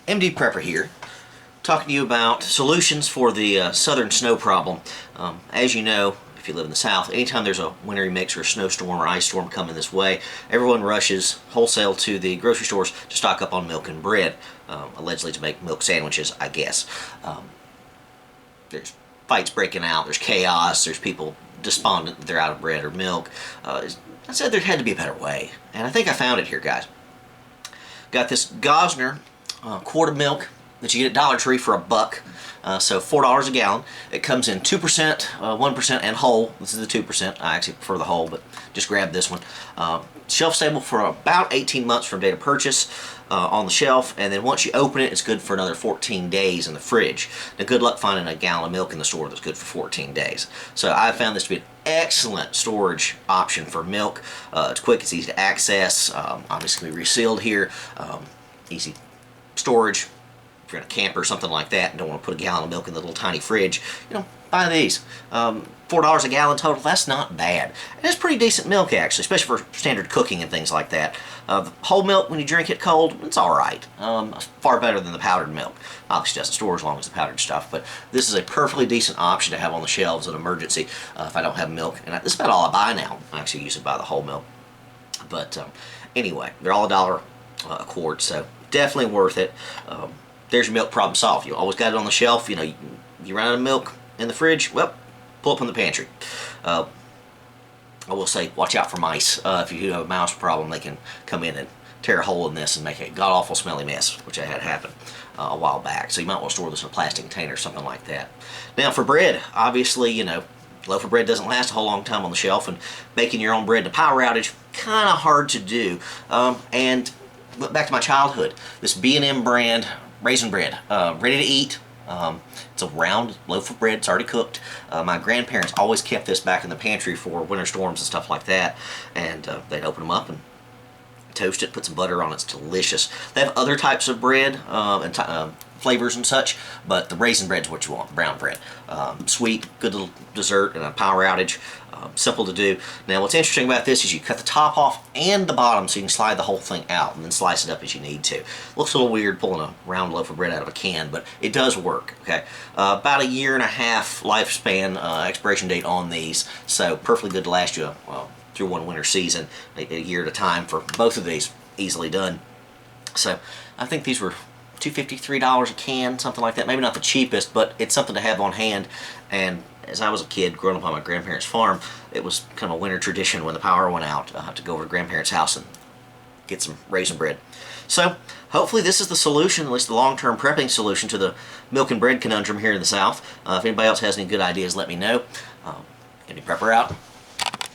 MD Prepper here, talking to you about solutions for the southern snow problem. As you know, if you live in the south, anytime there's a wintry mix or a snowstorm or ice storm coming this way, everyone rushes wholesale to the grocery stores to stock up on milk and bread, allegedly to make milk sandwiches, I guess. There's fights breaking out, there's chaos, there's people despondent that they're out of bread or milk. I said there had to be a better way, and I think I found it here, guys. Got this Gosner quart of milk that you get at Dollar Tree for $1, so $4 a gallon. It comes in 2%, 1%, and whole. This is the 2%. I actually prefer the whole, but just grab this one. Shelf stable for about 18 months from date of purchase on the shelf, and then once you open it, it's good for another 14 days in the fridge. Now, good luck finding a gallon of milk in the store that's good for 14 days. So I found this to be an excellent storage option for milk. It's quick, it's easy to access. Obviously resealed here. Easy storage. If you're in a camper or something like that and don't want to put a gallon of milk in the little tiny fridge, buy these. $4 a gallon total, that's not bad. And it's pretty decent milk, actually, especially for standard cooking and things like that. The whole milk, when you drink it cold, it's alright. Far better than the powdered milk. Obviously doesn't store as long as the powdered stuff, but this is a perfectly decent option to have on the shelves in an emergency if I don't have milk. And this is about all I buy now. I actually used to buy the whole milk. But anyway, they're all $1 a quart, so definitely worth it. There's your milk problem solved. You always got it on the shelf. You run out of milk in the fridge, well, pull up in the pantry. I will say, watch out for mice. If you do have a mouse problem, they can come in and tear a hole in this and make a god-awful smelly mess, which I had happen a while back. So you might want to store this in a plastic container or something like that. Now for bread, obviously, loaf of bread doesn't last a whole long time on the shelf, and making your own bread in a power outage, kind of hard to do. And back to my childhood, this B&M brand raisin bread, ready to eat. It's a round loaf of bread. It's already cooked. My grandparents always kept this back in the pantry for winter storms and stuff like that. And they'd open them up and toast it, put some butter on it. It's delicious. They have other types of bread and flavors and such, but the raisin bread's what you want, brown bread. Sweet, good little dessert in a power outage. Simple to do. Now what's interesting about this is you cut the top off and the bottom so you can slide the whole thing out and then slice it up as you need to. Looks a little weird pulling a round loaf of bread out of a can, but it does work. Okay, about 1.5 year lifespan expiration date on these, so perfectly good to last you through one winter season, a year at a time for both of these, easily done. So I think these were $2.50, $3 a can, something like that. Maybe not the cheapest, but it's something to have on hand. And as I was a kid growing up on my grandparents' farm, it was kind of a winter tradition when the power went out to go over to grandparents' house and get some raisin bread. So hopefully this is the solution, at least the long-term prepping solution to the milk and bread conundrum here in the South. If anybody else has any good ideas, let me know. MD Prepper out.